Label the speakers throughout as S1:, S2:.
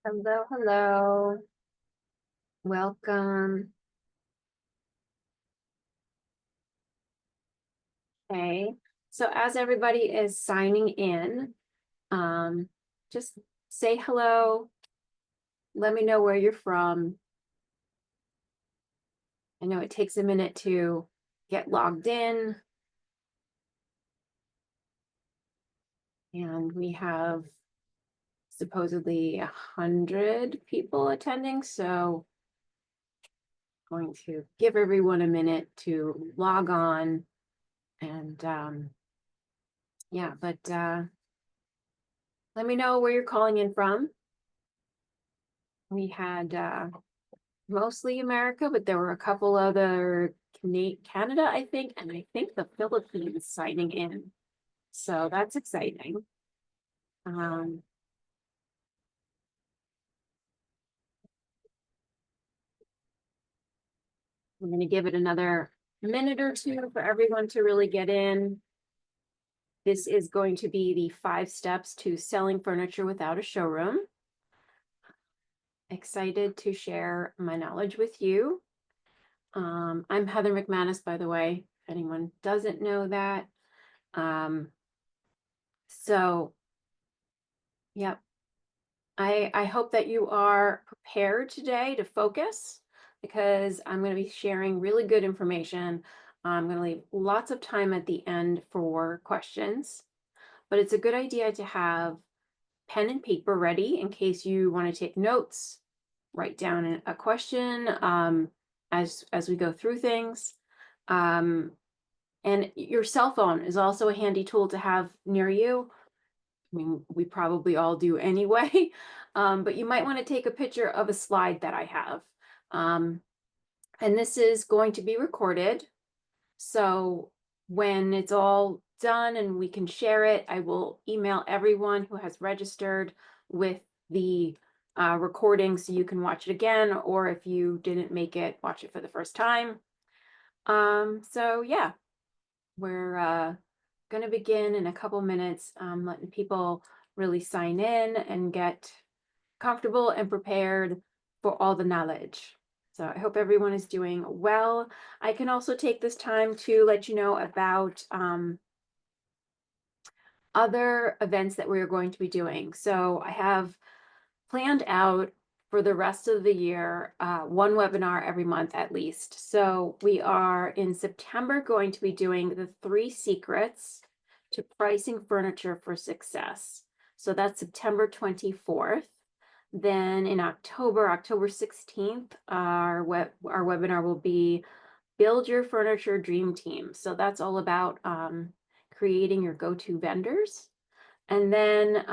S1: Hello, hello. Welcome. Okay. So as everybody is signing in, um, just say hello. Let me know where you're from. I know it takes a minute to get logged in. And we have supposedly 100 people attending. So I'm going to give everyone a minute to log on. And yeah, but let me know where you're calling in from. We had mostly America, but there were a couple other Canada, I think, and I think the Philippines signing in. So that's exciting. Um, I'm going to give it another minute or two for everyone to really get in. This is going to be the 5 steps to selling furniture without a showroom. Excited to share my knowledge with you. I'm Heather McManus, by the way, if anyone doesn't know that. So, yep. I hope that you are prepared today to focus because I'm going to be sharing really good information. I'm going to leave lots of time at the end for questions, but it's a good idea to have pen and paper ready in case you want to take notes, write down a question as we go through things. And your cell phone is also a handy tool to have near you. I mean, we probably all do anyway, but you might want to take a picture of a slide that I have. And this is going to be recorded. So when it's all done and we can share it, I will email everyone who has registered with the recording so you can watch it again, or if you didn't make it, watch it for the first time. So yeah, we're going to begin in a couple minutes, letting people really sign in and get comfortable and prepared for all the knowledge. So I hope everyone is doing well. I can also take this time to let you know about other events that we're going to be doing. So I have planned out for the rest of the year, one webinar every month at least. So we are in September going to be doing the 3 secrets to pricing furniture for success. So that's September 24th. Then in October 16th, our webinar will be Build Your Furniture Dream Team. So that's all about creating your go-to vendors. And then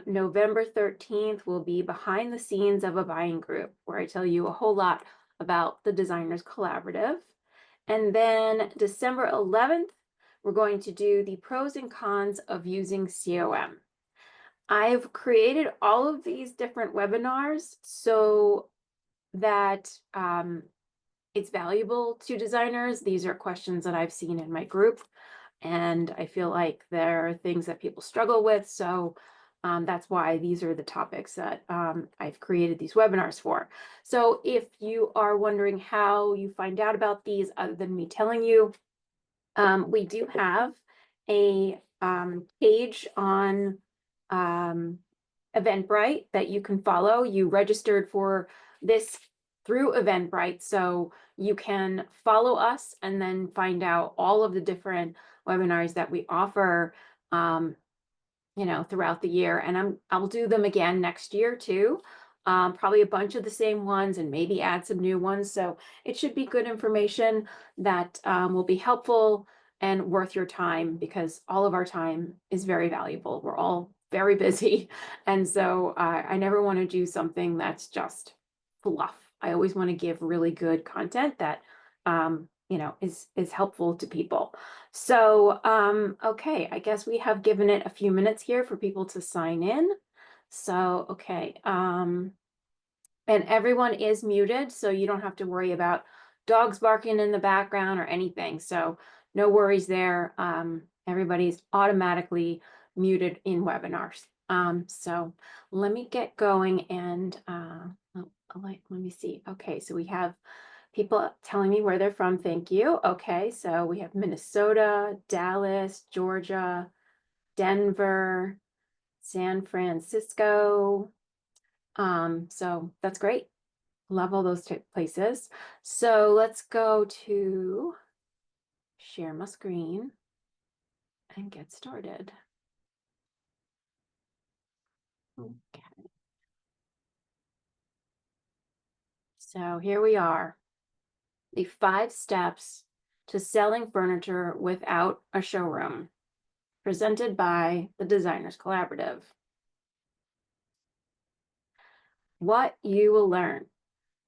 S1: November 13th will be Behind the Scenes of a Buying Group, where I tell you a whole lot about the Designers Collaborative. And then December 11th, we're going to do the pros and cons of using COM. I've created all of these different webinars so that it's valuable to designers. These are questions that I've seen in my group, and I feel like there are things that people struggle with. So that's why these are the topics that I've created these webinars for. So if you are wondering how you find out about these other than me telling you, we do have a page on Eventbrite that you can follow. You registered for this through Eventbrite, so you can follow us and then find out all of the different webinars that we offer, throughout the year. And I'll do them again next year too. Probably a bunch of the same ones and maybe add some new ones. So it should be good information that will be helpful and worth your time, because all of our time is very valuable. We're all very busy. And so I never want to do something that's just fluff. I always want to give really good content that is helpful to people. So okay, I guess we have given it a few minutes here for people to sign in. So okay, and everyone is muted, so you don't have to worry about dogs barking in the background or anything. So no worries there. Everybody's automatically muted in webinars. So let me get going and let me see. Okay, so we have people telling me where they're from. Thank you. Okay, so we have Minnesota, Dallas, Georgia, Denver, San Francisco. So that's great. Love all those places. So let's go to share my screen and get started. Okay. So here we are. The 5 steps to selling furniture without a showroom, presented by the Designers Collaborative. What you will learn.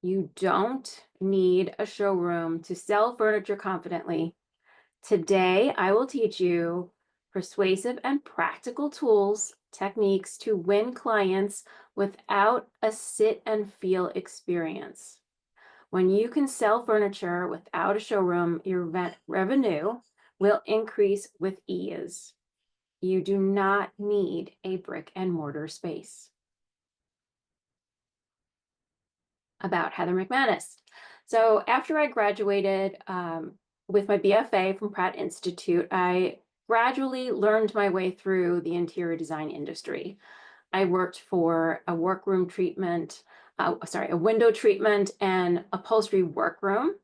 S1: You don't need a showroom to sell furniture confidently. Today, I will teach you persuasive and practical tools, techniques to win clients without a sit and feel experience. When you can sell furniture without a showroom, your revenue will increase with ease. You do not need a brick and mortar space. About Heather McManus. So after I graduated with my BFA from Pratt Institute, I gradually learned my way through the interior design industry. I worked for a workroom treatment, a window treatment and upholstery workroom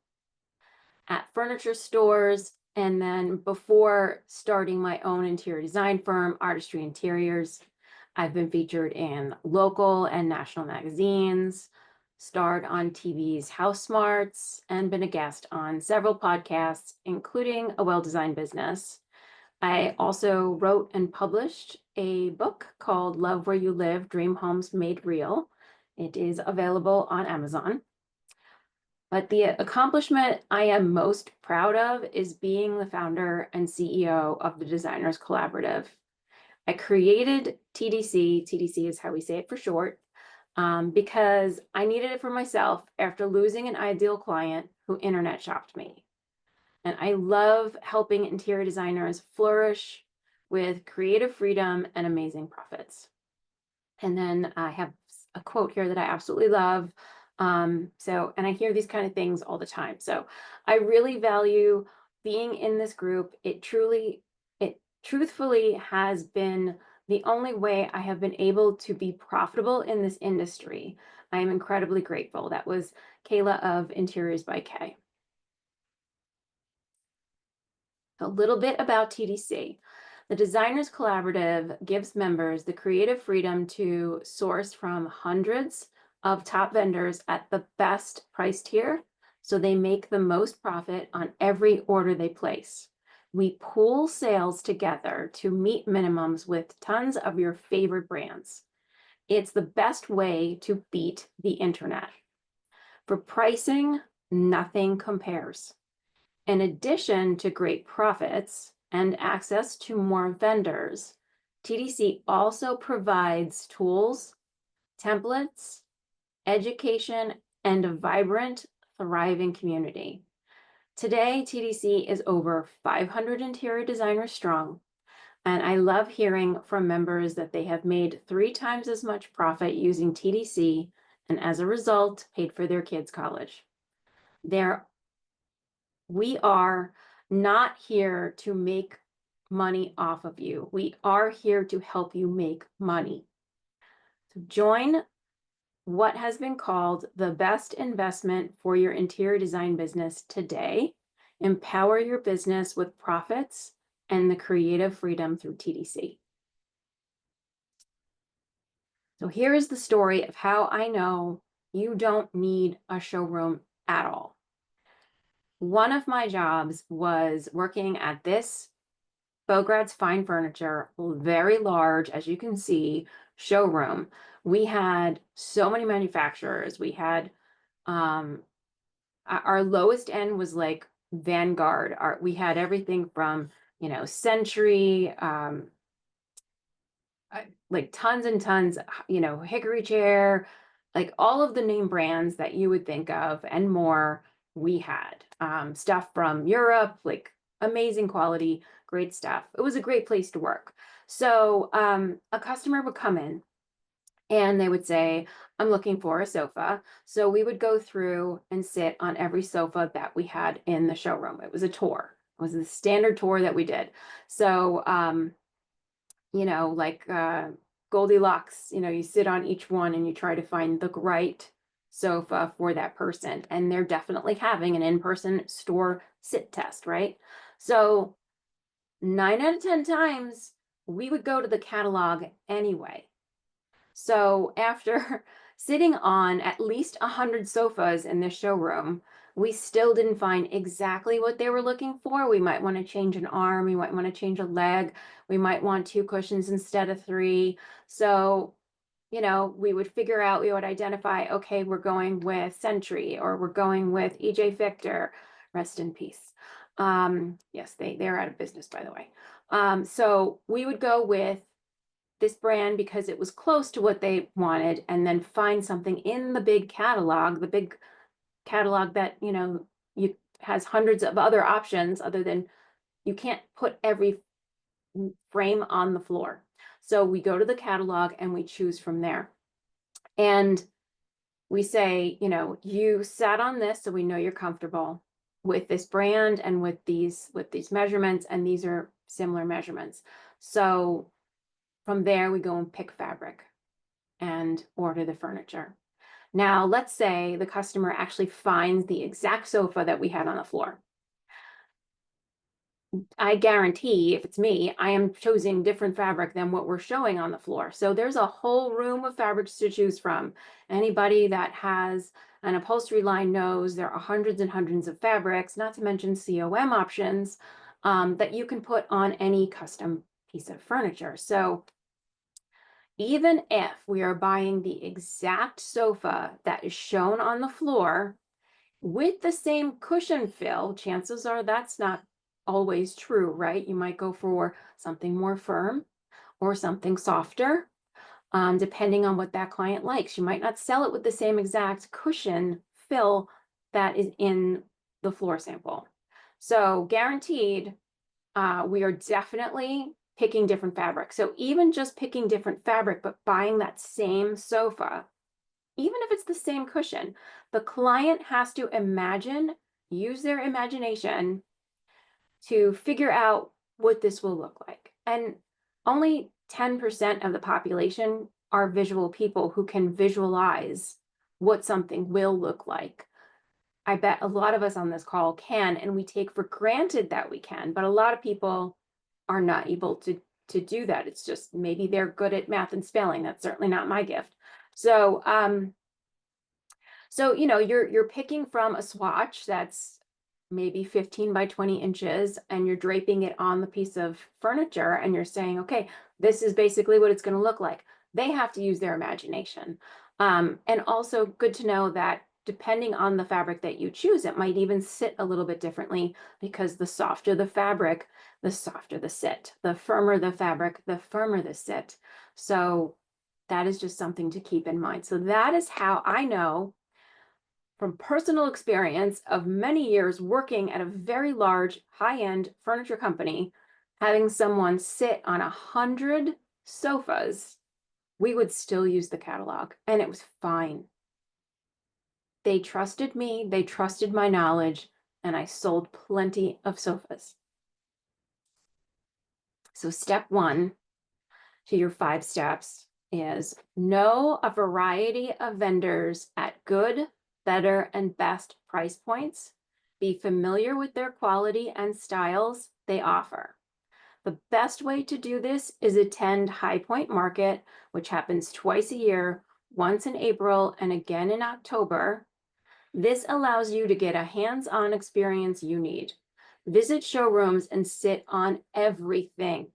S1: at furniture stores. And then before starting my own interior design firm, Artistry Interiors, I've been featured in local and national magazines, starred on TV's House Smarts, and been a guest on several podcasts, including A Well-Designed Business. I also wrote and published a book called Love Where You Live, Dream Homes Made Real. It is available on Amazon. But the accomplishment I am most proud of is being the founder and CEO of the Designers Collaborative. I created TDC, TDC is how we say it for short, because I needed it for myself after losing an ideal client who internet shopped me. And I love helping interior designers flourish with creative freedom and amazing profits. And then I have a quote here that I absolutely love. And I hear these kind of things all the time. So I really value being in this group. It truthfully has been the only way I have been able to be profitable in this industry. I am incredibly grateful. That was Kayla of Interiors by Kay. A little bit about TDC. The Designers Collaborative gives members the creative freedom to source from hundreds of top vendors at the best price tier, so they make the most profit on every order they place. We pool sales together to meet minimums with tons of your favorite brands. It's the best way to beat the internet. For pricing, nothing compares. In addition to great profits and access to more vendors, TDC also provides tools, templates, education, and a vibrant, thriving community. Today, TDC is over 500 interior designers strong, and I love hearing from members that they have made 3 times as much profit using TDC and as a result paid for their kids' college. We are not here to make money off of you. We are here to help you make money. So join what has been called the best investment for your interior design business today. Empower your business with profits and the creative freedom through TDC. So here is the story of how I know you don't need a showroom at all. One of my jobs was working at this Bograd's Fine Furniture, very large, as you can see, showroom. We had so many manufacturers. We had our lowest end was like Vanguard. We had everything from, Century, like tons and tons, Hickory Chair, like all of the name brands that you would think of and more we had. Stuff from Europe, like amazing quality, great stuff. It was a great place to work. So a customer would come in and they would say, I'm looking for a sofa. So we would go through and sit on every sofa that we had in the showroom. It was a tour. It was the standard tour that we did. So, like Goldilocks, you sit on each one and you try to find the right sofa for that person. And they're definitely having an in-person store sit test, right? So 9 out of 10 times we would go to the catalog anyway. So after sitting on at least 100 sofas in this showroom, we still didn't find exactly what they were looking for. We might want to change an arm, we might want to change a leg, we might want 2 cushions instead of 3. So, we would figure out, we would identify, okay, we're going with Century or we're going with EJ Victor, rest in peace. Yes, they're out of business, by the way. So we would go with this brand because it was close to what they wanted, and then find something in the big catalog that, you has hundreds of other options other than you can't put every frame on the floor. So we go to the catalog and we choose from there. And we say, you sat on this, so we know you're comfortable with this brand and with these measurements, and these are similar measurements. So from there, we go and pick fabric and order the furniture. Now, let's say the customer actually finds the exact sofa that we had on the floor. I guarantee, if it's me, I am choosing different fabric than what we're showing on the floor. So there's a whole room of fabrics to choose from. Anybody that has an upholstery line knows there are hundreds and hundreds of fabrics, not to mention COM options, that you can put on any custom piece of furniture. So even if we are buying the exact sofa that is shown on the floor with the same cushion fill, chances are that's not always true, right? You might go for something more firm or something softer, depending on what that client likes. You might not sell it with the same exact cushion fill that is in the floor sample. So guaranteed, we are definitely picking different fabric. So even just picking different fabric, but buying that same sofa, even if it's the same cushion, the client has to use their imagination to figure out what this will look like. And only 10% of the population are visual people who can visualize what something will look like. I bet a lot of us on this call can, and we take for granted that we can, but a lot of people are not able to do that. It's just maybe they're good at math and spelling. That's certainly not my gift. So you're picking from a swatch that's maybe 15 by 20 inches, and you're draping it on the piece of furniture, and you're saying, okay, this is basically what it's going to look like. They have to use their imagination. And also good to know that depending on the fabric that you choose, it might even sit a little bit differently, because the softer the fabric, the softer the sit. The firmer the fabric, the firmer the sit. So that is just something to keep in mind. So that is how I know, from personal experience of many years working at a very large high-end furniture company, having someone sit on 100 sofas, we would still use the catalog, and it was fine. They trusted me, they trusted my knowledge, and I sold plenty of sofas. So step 1 to your 5 steps is know a variety of vendors at good, better, and best price points. Be familiar with their quality and styles they offer. The best way to do this is attend High Point Market, which happens twice a year, once in April and again in October. This allows you to get a hands-on experience you need. Visit showrooms and sit on everything.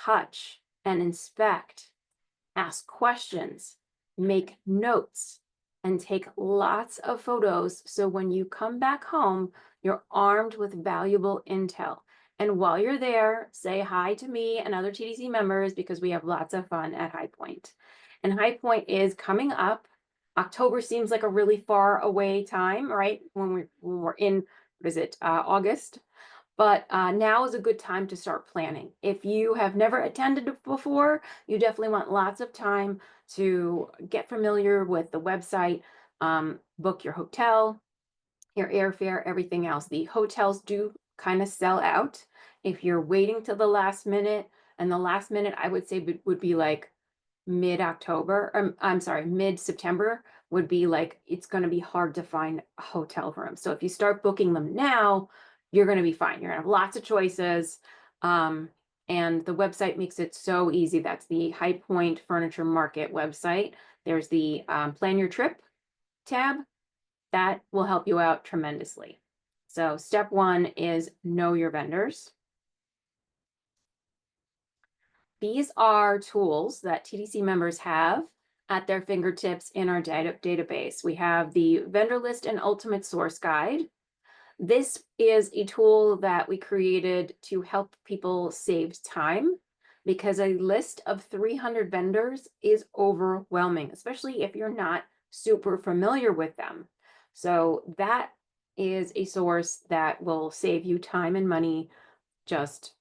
S1: Touch and inspect. Ask questions. Make notes. And take lots of photos, so when you come back home, you're armed with valuable intel. And while you're there, say hi to me and other TDC members, because we have lots of fun at High Point. And High Point is coming up. October seems like a really far away time, right? When we're in, what is it, August? But now is a good time to start planning. If you have never attended it before, you definitely want lots of time to get familiar with the website, book your hotel, your airfare, everything else. The hotels do kind of sell out. If you're waiting till the last minute, and the last minute I would say would be like mid-October, I'm sorry, mid-September would be like, it's going to be hard to find a hotel room. So if you start booking them now, you're going to be fine. You're going to have lots of choices. Um, and the website makes it so easy. That's the High Point Furniture Market website. There's the Plan Your Trip tab. That will help you out tremendously. So step one is know your vendors. These are tools that TDC members have at their fingertips in our database. We have the vendor list and ultimate source guide. This is a tool that we created to help people save time because a list of 300 vendors is overwhelming, especially if you're not super familiar with them. So that is a source that will save you time and money just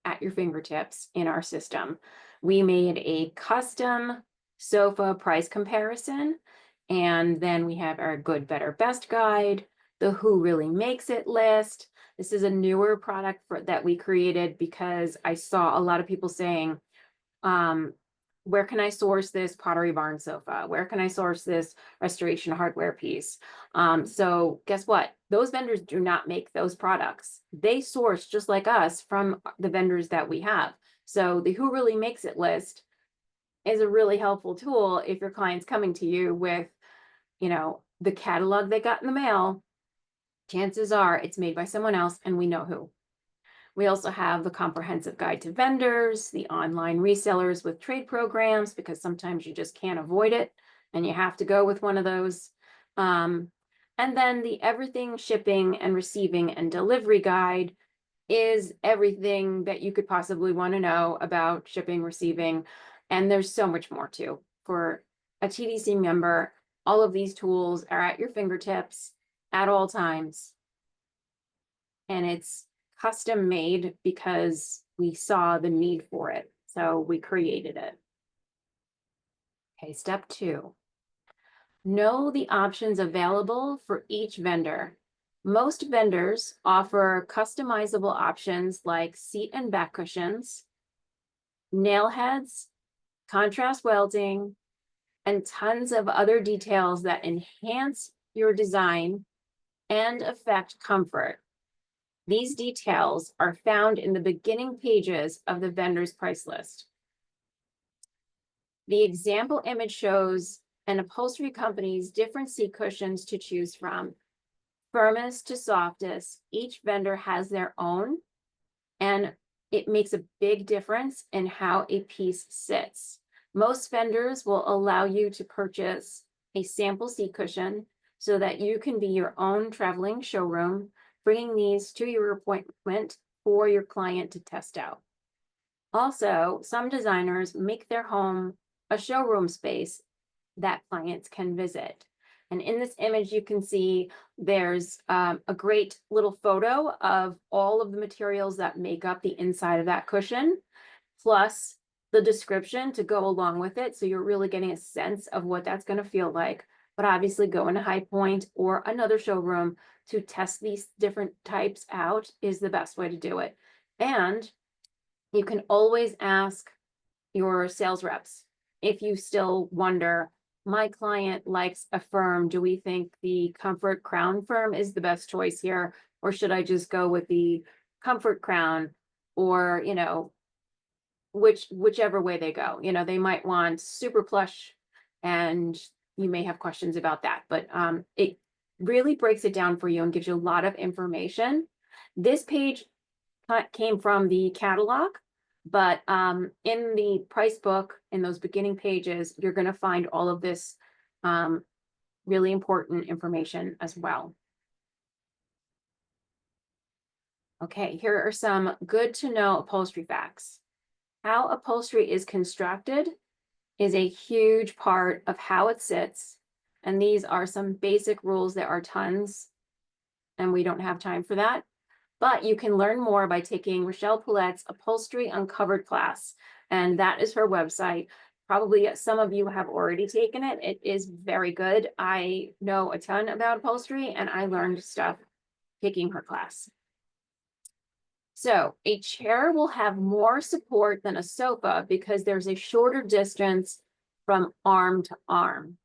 S1: at your fingertips in our system. We made a custom sofa price comparison, and then we have our good, better, best guide, the who really makes it list. This is a newer product that we created because I saw a lot of people saying, where can I source this Pottery Barn sofa? Where can I source this restoration hardware piece? So guess what? Those vendors do not make those products. They source just like us from the vendors that we have. So the who really makes it list is a really helpful tool if your client's coming to you with, the catalog they got in the mail. Chances are it's made by someone else and we know who. We also have the comprehensive guide to vendors, the online resellers with trade programs, because sometimes you just can't avoid it and you have to go with one of those. And then the everything shipping and receiving and delivery guide is everything that you could possibly want to know about shipping, receiving, and there's so much more too. For a TDC member, all of these tools are at your fingertips at all times. And it's custom made because we saw the need for it. So we created it. Okay, step two. Know the options available for each vendor. Most vendors offer customizable options like seat and back cushions, nail heads, contrast welding, and tons of other details that enhance your design and affect comfort. These details are found in the beginning pages of the vendor's price list. The example image shows an upholstery company's different seat cushions to choose from. Firmest to softest, each vendor has their own, and it makes a big difference in how a piece sits. Most vendors will allow you to purchase a sample seat cushion so that you can be your own traveling showroom, bringing these to your appointment for your client to test out. Also, some designers make their home a showroom space that clients can visit. And in this image, you can see there's a great little photo of all of the materials that make up the inside of that cushion, plus the description to go along with it. So you're really getting a sense of what that's going to feel like. But obviously going to High Point or another showroom to test these different types out is the best way to do it. And you can always ask your sales reps if you still wonder, my client likes a firm. Do we think the Comfort Crown firm is the best choice here? Or should I just go with the Comfort Crown? Or, whichever way they go. They might want super plush and you may have questions about that. But it really breaks it down for you and gives you a lot of information. This page came from the catalog. But in the price book, in those beginning pages, you're going to find all of this really important information as well. Okay, here are some good to know upholstery facts. How upholstery is constructed is a huge part of how it sits. And these are some basic rules. There are tons, and we don't have time for that. But you can learn more by taking Rochelle Poulet's Upholstery Uncovered class, and that is her website. Probably some of you have already taken it. It is very good. I know a ton about upholstery, and I learned stuff taking her class. So a chair will have more support than a sofa because there's a shorter distance from arm to arm.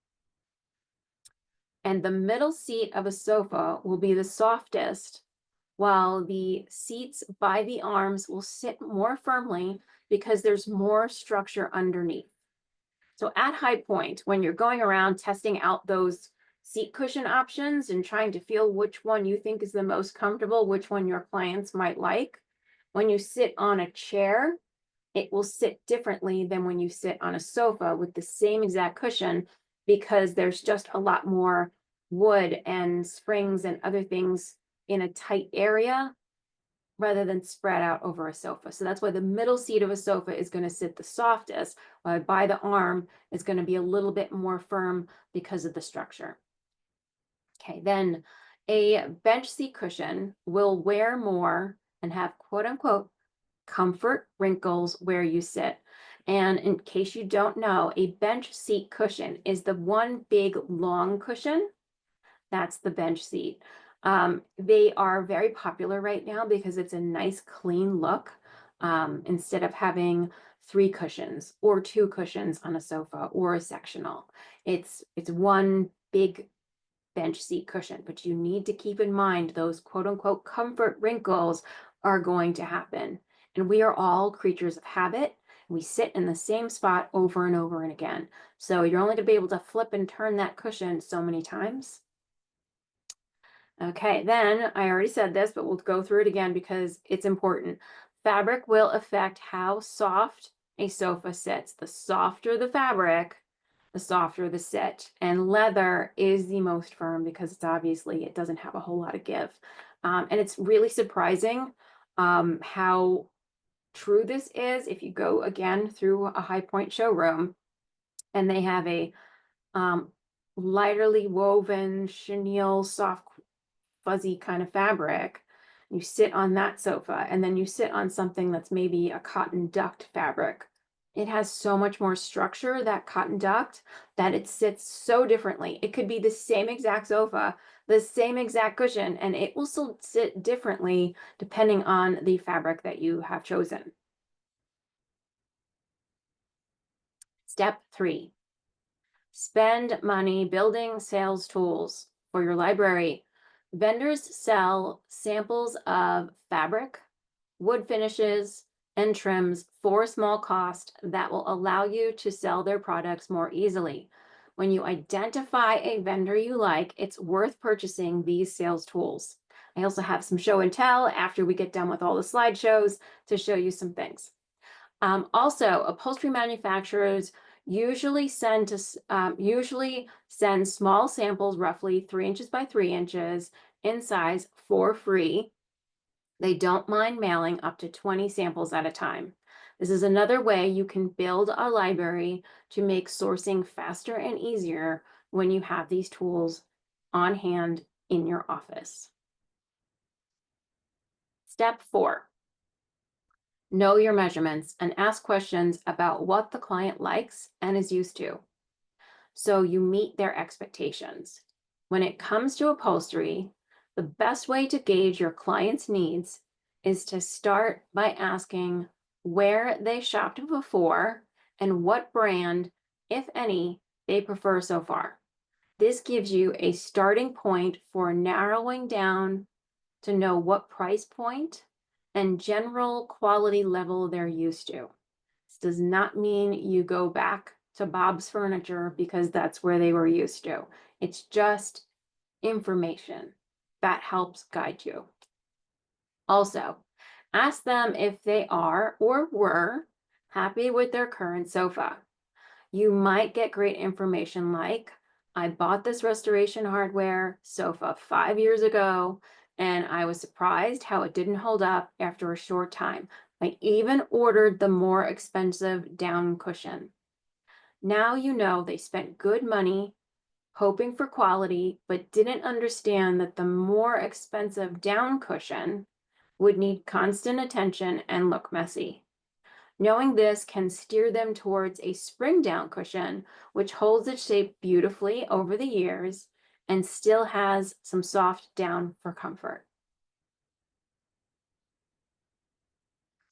S1: And the middle seat of a sofa will be the softest, while the seats by the arms will sit more firmly because there's more structure underneath. So at High Point, when you're going around testing out those seat cushion options and trying to feel which one you think is the most comfortable, which one your clients might like, when you sit on a chair, it will sit differently than when you sit on a sofa with the same exact cushion, because there's just a lot more wood and springs and other things in a tight area rather than spread out over a sofa. So that's why the middle seat of a sofa is going to sit the softest, while by the arm is going to be a little bit more firm because of the structure. Okay, then a bench seat cushion will wear more and have quote unquote comfort wrinkles where you sit. And in case you don't know, a bench seat cushion is the one big long cushion. That's the bench seat. They are very popular right now because it's a nice clean look, instead of having 3 cushions or 2 cushions on a sofa or a sectional. It's one big bench seat cushion, but you need to keep in mind those quote unquote comfort wrinkles are going to happen. And we are all creatures of habit. We sit in the same spot over and over and again. So you're only going to be able to flip and turn that cushion so many times. Okay, then I already said this, but we'll go through it again because it's important. Fabric will affect how soft a sofa sits. The softer the fabric, the softer the sit. And leather is the most firm because it doesn't have a whole lot of give. And it's really surprising how true this is if you go again through a High Point showroom and they have a lighterly woven chenille soft fuzzy kind of fabric. You sit on that sofa and then you sit on something that's maybe a cotton duct fabric. It has so much more structure, that cotton duct, that it sits so differently. It could be the same exact sofa, the same exact cushion, and it will still sit differently depending on the fabric that you have chosen. Step 3, spend money building sales tools for your library. Vendors sell samples of fabric, wood finishes, and trims for a small cost that will allow you to sell their products more easily. When you identify a vendor you like, it's worth purchasing these sales tools. I also have some show and tell after we get done with all the slideshows to show you some things. Also, upholstery manufacturers usually send small samples, roughly 3 inches by 3 inches in size, for free. They don't mind mailing up to 20 samples at a time. This is another way you can build a library to make sourcing faster and easier when you have these tools on hand in your office. Step 4. Know your measurements and ask questions about what the client likes and is used to, so you meet their expectations. When it comes to upholstery, the best way to gauge your client's needs is to start by asking where they shopped before and what brand, if any, they prefer so far. This gives you a starting point for narrowing down to know what price point and general quality level they're used to. This does not mean you go back to Bob's Furniture because that's where they were used to. It's just information that helps guide you. Also, ask them if they are or were happy with their current sofa. You might get great information like, I bought this restoration hardware sofa 5 years ago, and I was surprised how it didn't hold up after a short time. I even ordered the more expensive down cushion. Now you know they spent good money hoping for quality, but didn't understand that the more expensive down cushion would need constant attention and look messy. Knowing this can steer them towards a spring down cushion, which holds its shape beautifully over the years and still has some soft down for comfort.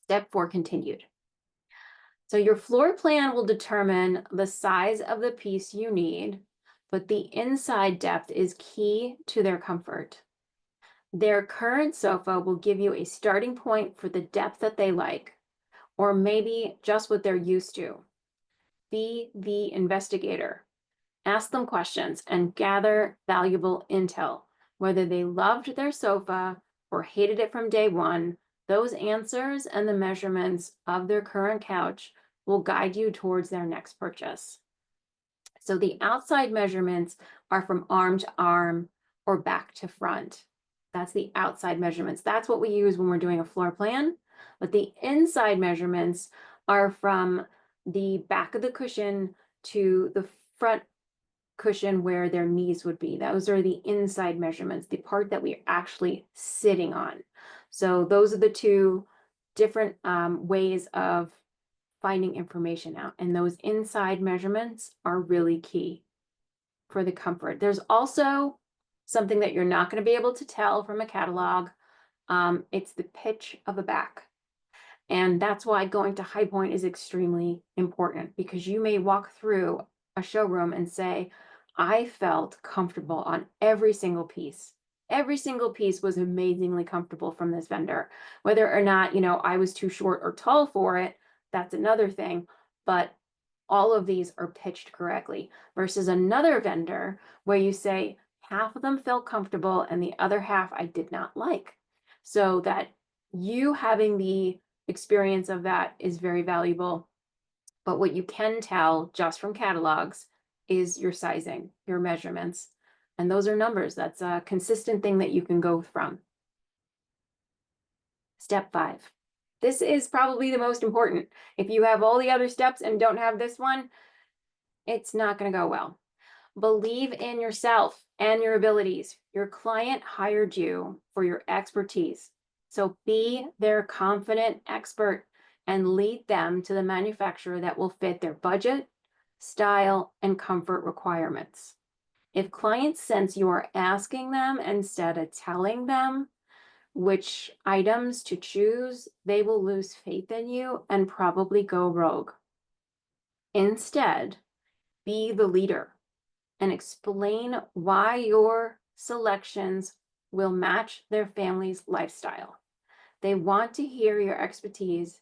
S1: Step 4 continued. So your floor plan will determine the size of the piece you need, but the inside depth is key to their comfort. Their current sofa will give you a starting point for the depth that they like, or maybe just what they're used to. Be the investigator. Ask them questions and gather valuable intel. Whether they loved their sofa or hated it from day one, those answers and the measurements of their current couch will guide you towards their next purchase. So the outside measurements are from arm to arm or back to front. That's the outside measurements. That's what we use when we're doing a floor plan. But the inside measurements are from the back of the cushion to the front cushion where their knees would be. Those are the inside measurements, the part that we're actually sitting on. So those are the two different ways of finding information out. And those inside measurements are really key for the comfort. There's also something that you're not going to be able to tell from a catalog. It's the pitch of the back. And that's why going to High Point is extremely important, because you may walk through a showroom and say, I felt comfortable on every single piece. Every single piece was amazingly comfortable from this vendor. Whether or not, I was too short or tall for it, that's another thing. But all of these are pitched correctly versus another vendor where you say half of them felt comfortable and the other half I did not like. So that you having the experience of that is very valuable. But what you can tell just from catalogs is your sizing, your measurements. And those are numbers. That's a consistent thing that you can go from. Step 5. This is probably the most important. If you have all the other steps and don't have this one, it's not going to go well. Believe in yourself and your abilities. Your client hired you for your expertise. So be their confident expert and lead them to the manufacturer that will fit their budget, style, and comfort requirements. If clients sense you are asking them instead of telling them which items to choose, they will lose faith in you and probably go rogue. Instead, be the leader and explain why your selections will match their family's lifestyle. They want to hear your expertise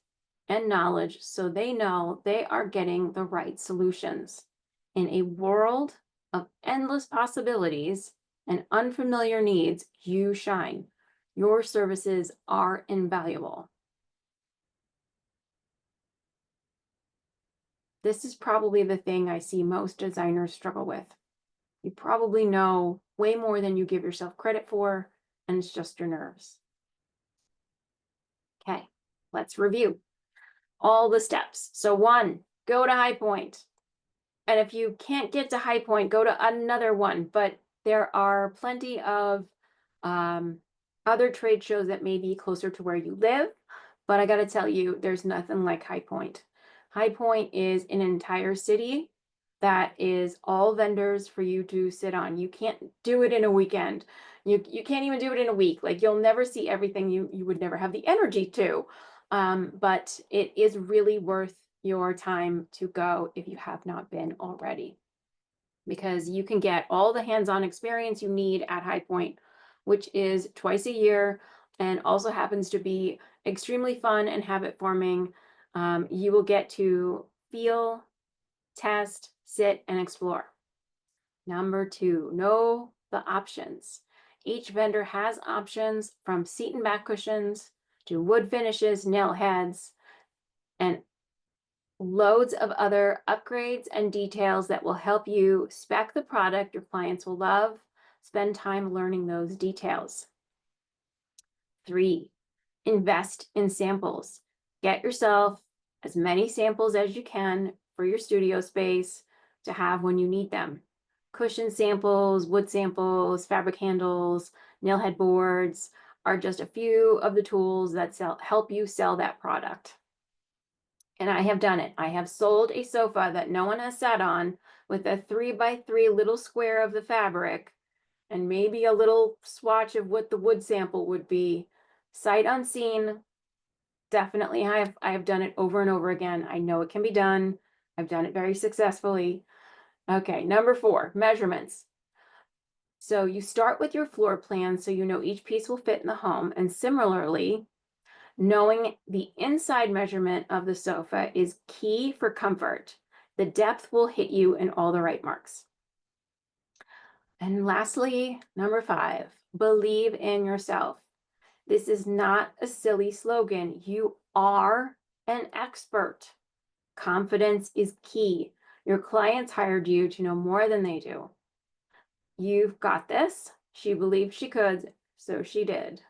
S1: and knowledge so they know they are getting the right solutions. In a world of endless possibilities and unfamiliar needs, you shine. Your services are invaluable. This is probably the thing I see most designers struggle with. You probably know way more than you give yourself credit for, and it's just your nerves. Okay, let's review all the steps. So 1, go to High Point. And if you can't get to High Point, go to another one. But there are plenty of other trade shows that may be closer to where you live. But I got to tell you, there's nothing like High Point. High Point is an entire city that is all vendors for you to sit on. You can't do it in a weekend. You can't even do it in a week. Like, you'll never see everything. You would never have the energy to. But it is really worth your time to go if you have not been already, because you can get all the hands-on experience you need at High Point, which is twice a year and also happens to be extremely fun and habit forming. You will get to feel, test, sit, and explore. Number 2, know the options. Each vendor has options from seat and back cushions to wood finishes, nail heads, and loads of other upgrades and details that will help you spec the product your clients will love. Spend time learning those details. 3, invest in samples. Get yourself as many samples as you can for your studio space to have when you need them. Cushion samples, wood samples, fabric handles, nail head boards. are just a few of the tools that help you sell that product. And I have done it. I have sold a sofa that no one has sat on with a 3x3 little square of the fabric and maybe a little swatch of what the wood sample would be. Sight unseen. Definitely, I have done it over and over again. I know it can be done. I've done it very successfully. Okay, number 4, measurements. So you start with your floor plan so you know each piece will fit in the home. And similarly, knowing the inside measurement of the sofa is key for comfort. The depth will hit you in all the right marks. And lastly, number 5, believe in yourself. This is not a silly slogan. You are an expert. Confidence is key. Your clients hired you to know more than they do. You've got this. She believed she could, so she did.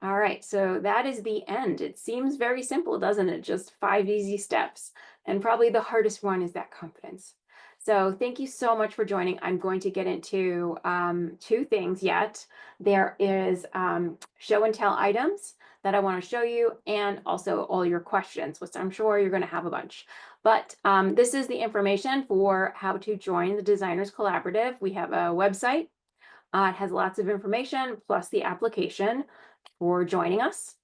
S1: All right, so that is the end. It seems very simple, doesn't it? Just 5 easy steps. And probably the hardest one is that confidence. So thank you so much for joining. I'm going to get into 2 things yet. There is show and tell items that I want to show you, and also all your questions, which I'm sure you're going to have a bunch. But this is the information for how to join the Designers Collaborative. We have a website. It has lots of information, plus the application for joining us.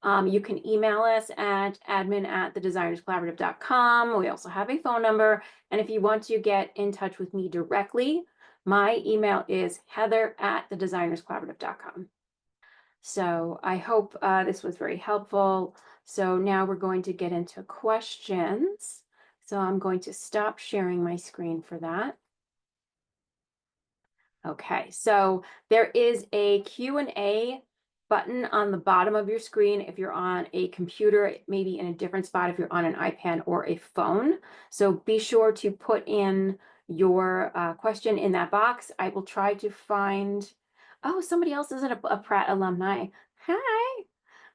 S1: You can email us at admin@thedesignerscollaborative.com. We also have a phone number. And if you want to get in touch with me directly, my email is heather@thedesignerscollaborative.com. So I hope this was very helpful. So now we're going to get into questions. So I'm going to stop sharing my screen for that. Okay, so there is a Q&A button on the bottom of your screen if you're on a computer, maybe in a different spot if you're on an iPad or a phone. So be sure to put in your question in that box. I will try to find, oh, somebody else is a Pratt alumni. Hi,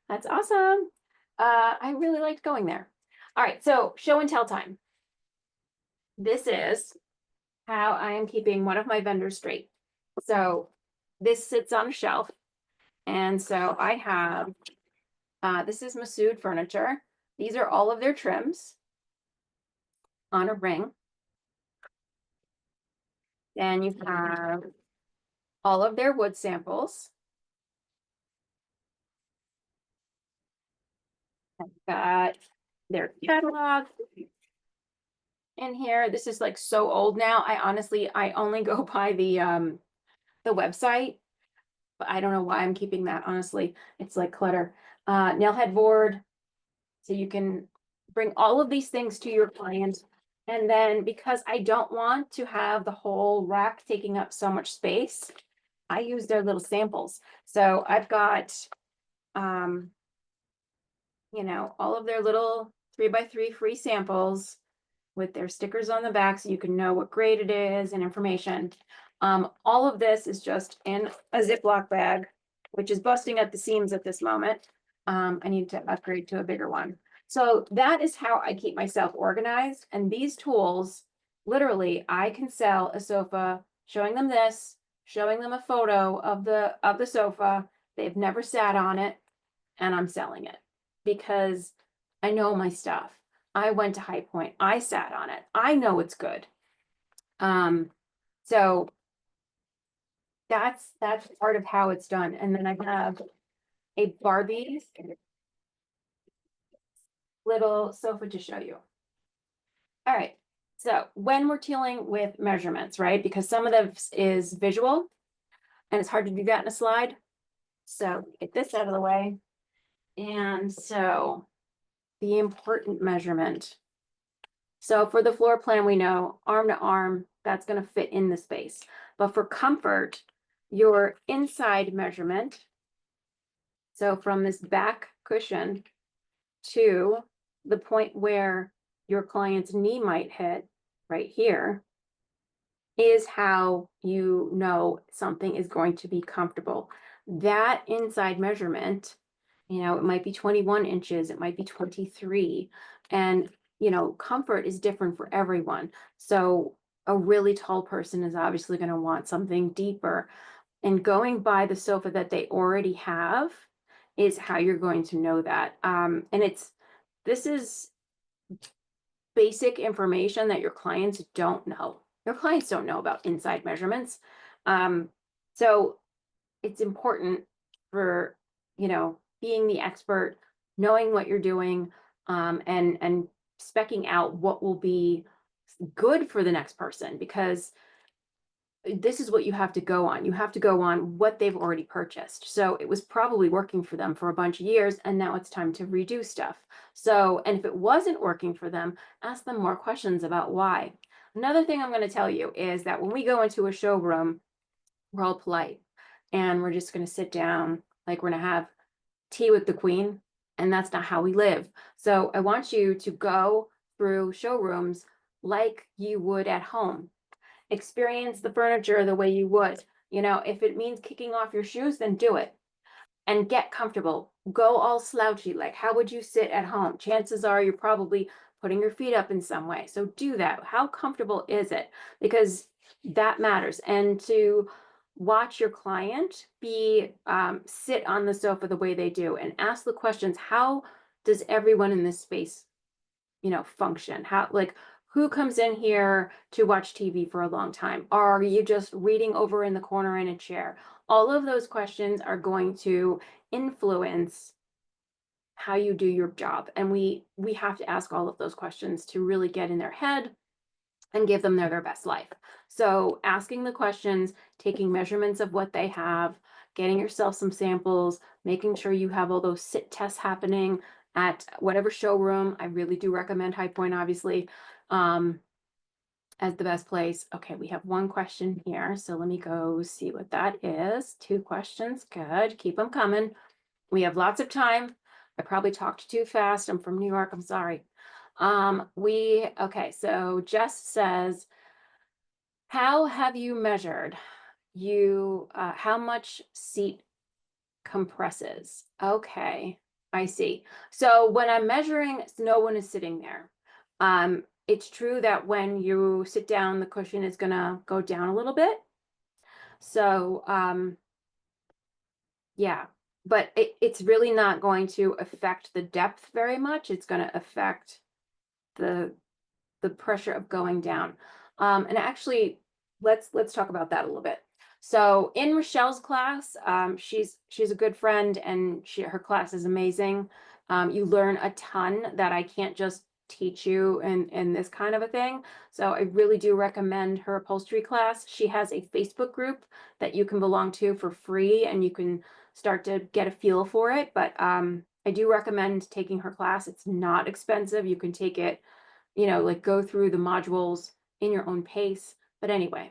S1: that's awesome. I really liked going there. All right, so show and tell time. This is how I am keeping one of my vendors straight. So this sits on a shelf. And so I have, this is Masood Furniture. These are all of their trims on a ring. Then you have all of their wood samples. I've got their catalog in here. This is like so old now. I only go by the website, but I don't know why I'm keeping that, honestly. It's like clutter. Nail headboard. So you can bring all of these things to your client. And then because I don't want to have the whole rack taking up so much space, I use their little samples. So I've got, you know, all of their little 3x3 free samples with their stickers on the back so you can know what grade it is and information. All of this is just in a Ziploc bag, which is busting at the seams at this moment. I need to upgrade to a bigger one. So that is how I keep myself organized. And these tools, literally, I can sell a sofa, showing them this, showing them a photo of the sofa. They've never sat on it, and I'm selling it because I know my stuff. I went to High Point. I sat on it. I know it's good. So that's part of how it's done. And then I have a Barbie little sofa to show you. All right. So when we're dealing with measurements, right? Because some of this is visual and it's hard to do that in a slide. So get this out of the way. And so the important measurement. So for the floor plan, we know arm to arm, that's going to fit in the space. But for comfort, your inside measurement, so from this back cushion to the point where your client's knee might hit, right here, is how you know something is going to be comfortable. That inside measurement, you know, it might be 21 inches, it might be 23. And, you know, comfort is different for everyone. So a really tall person is obviously going to want something deeper. And going by the sofa that they already have is how you're going to know that. And this is basic information that your clients don't know. Your clients don't know about inside measurements. So it's important for, being the expert, knowing what you're doing, and specking out what will be good for the next person, because this is what you have to go on. You have to go on what they've already purchased. So it was probably working for them for a bunch of years, and now it's time to redo stuff. So, and if it wasn't working for them, ask them more questions about why. Another thing I'm going to tell you is that when we go into a showroom, we're all polite and we're just going to sit down, like we're going to have tea with the queen, and that's not how we live. So I want you to go through showrooms like you would at home. Experience the furniture the way you would. If it means kicking off your shoes, then do it and get comfortable. Go all slouchy. Like, how would you sit at home? Chances are you're probably putting your feet up in some way. So do that. How comfortable is it? Because that matters. And to watch your client sit on the sofa the way they do, and ask the questions. How does everyone in this space function? How, like, who comes in here to watch TV for a long time? Are you just reading over in the corner in a chair? All of those questions are going to influence how you do your job. And we have to ask all of those questions to really get in their head and give them their best life. So asking the questions, taking measurements of what they have, getting yourself some samples, making sure you have all those sit tests happening at whatever showroom. I really do recommend High Point, obviously, as the best place. Okay, we have one question here, so let me go see what that is. 2 questions, good, keep them coming. We have lots of time. I probably talked too fast. I'm from New York, I'm sorry. Okay, so Jess says, how have you measured how much seat compresses? Okay, I see. So when I'm measuring, no one is sitting there. It's true that when you sit down, the cushion is gonna go down a little bit. So, yeah, but it's really not going to affect the depth very much. It's gonna affect the pressure of going down. And actually, let's talk about that a little bit. So in Rochelle's class, she's a good friend, and her class is amazing. You learn a ton that I can't just teach you in this kind of a thing. So I really do recommend her upholstery class. She has a Facebook group that you can belong to for free, and you can start to get a feel for it. But I do recommend taking her class. It's not expensive. You can take it, like go through the modules in your own pace. But anyway,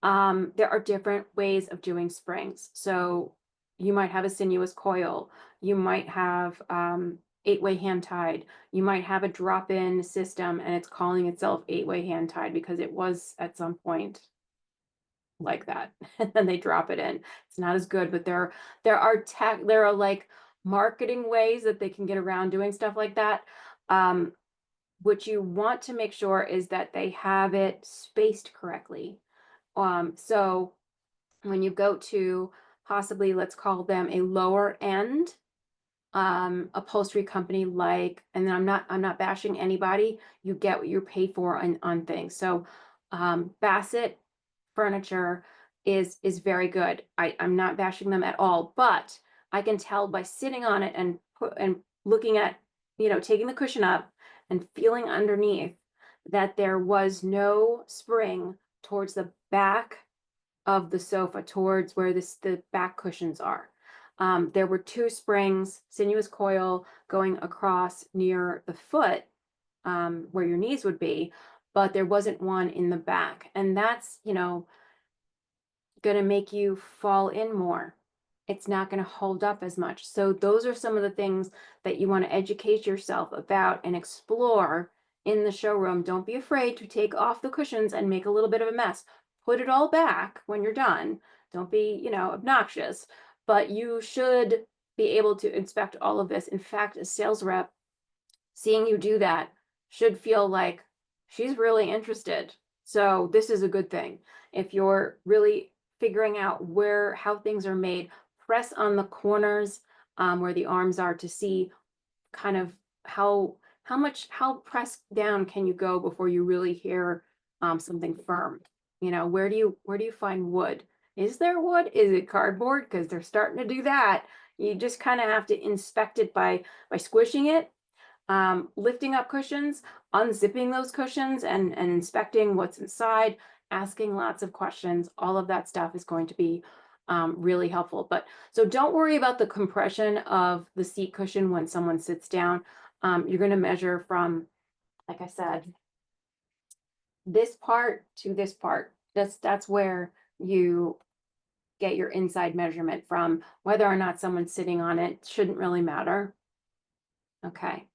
S1: there are different ways of doing springs. So you might have a sinuous coil. You might have 8-way hand tied. You might have a drop-in system, and it's calling itself 8-way hand tied because it was at some point like that. And then they drop it in. It's not as good, but there are like marketing ways that they can get around doing stuff like that. What you want to make sure is that they have it spaced correctly. So when you go to possibly, let's call them a lower end upholstery company, and then I'm not bashing anybody, you get what you pay for on things. So Bassett furniture is very good. I'm not bashing them at all, but I can tell by sitting on it and looking at, taking the cushion up and feeling underneath, that there was no spring towards the back of the sofa, towards where the back cushions are. There were 2 springs, sinuous coil going across near the foot, where your knees would be, but there wasn't one in the back. And that's, going to make you fall in more. It's not going to hold up as much. So those are some of the things that you want to educate yourself about and explore in the showroom. Don't be afraid to take off the cushions and make a little bit of a mess. Put it all back when you're done. Don't be, obnoxious, but you should be able to inspect all of this. In fact, a sales rep seeing you do that should feel like she's really interested. So this is a good thing. If you're really figuring out how things are made. Press on the corners where the arms are to see kind of how pressed down can you go before you really hear something firm. You know, where do you find wood? Is there wood? Is it cardboard? Because they're starting to do that. You just kind of have to inspect it by squishing it, lifting up cushions, unzipping those cushions, and inspecting what's inside, asking lots of questions. All of that stuff is going to be really helpful. But so don't worry about the compression of the seat cushion when someone sits down. You're going to measure from, like I said, this part to this part. That's where you get your inside measurement from. Whether or not someone's sitting on it shouldn't really matter. Okay.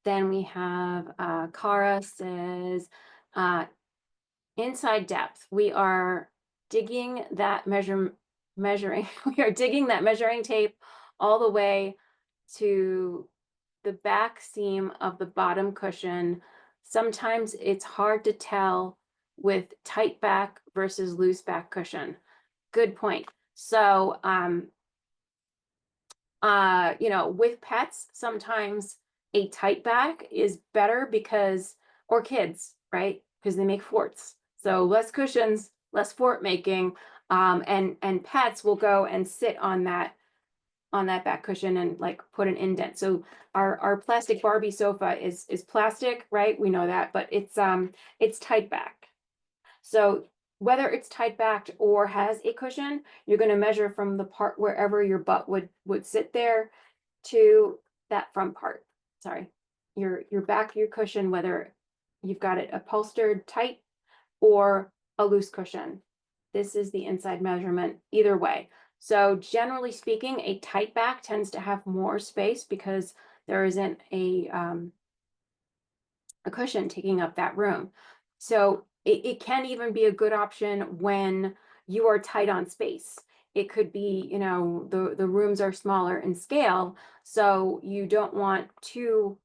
S1: Then we have Cara says, inside depth. We are digging that measuring. We are digging that measuring tape all the way to the back seam of the bottom cushion. Sometimes it's hard to tell with tight back versus loose back cushion. Good point. So, with pets, sometimes a tight back is better because, or kids, right? Because they make forts. So less cushions, less fort making, and pets will go and sit on that back cushion and like put an indent. So our plastic Barbie sofa is plastic, right? We know that, but it's tight back. So whether it's tight backed or has a cushion, you're going to measure from the part wherever your butt would sit there to that front part. Sorry, your back of your cushion, whether you've got it upholstered tight or a loose cushion. This is the inside measurement either way. So generally speaking, a tight back tends to have more space because there isn't a cushion taking up that room. So it can even be a good option when you are tight on space. It could be, the rooms are smaller in scale, so you don't want too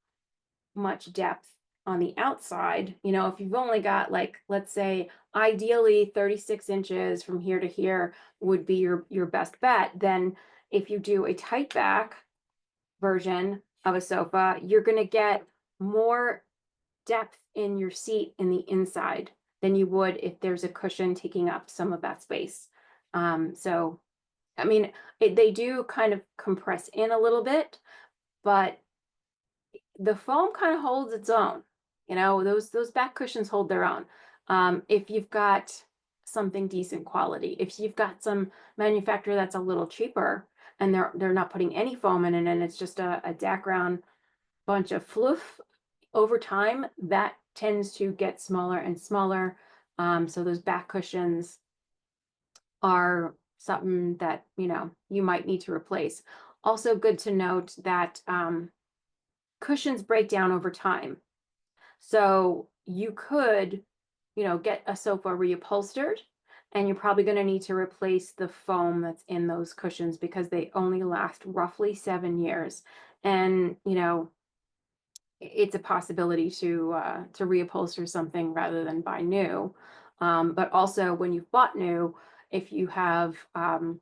S1: much depth on the outside. If you've only got, like, let's say ideally 36 inches from here to here would be your best bet, then if you do a tight back version of a sofa, you're going to get more depth in your seat in the inside than you would if there's a cushion taking up some of that space. So, I mean, they do kind of compress in a little bit, but the foam kind of holds its own. Those back cushions hold their own. If you've got something decent quality, if you've got some manufacturer that's a little cheaper and they're not putting any foam in it and it's just a background bunch of fluff, over time that tends to get smaller and smaller. So those back cushions are something that you might need to replace. Also good to note that cushions break down over time. So you could, get a sofa reupholstered, and you're probably going to need to replace the foam that's in those cushions because they only last roughly 7 years. And, it's a possibility to reupholster something rather than buy new. But also when you've bought new, if you have, a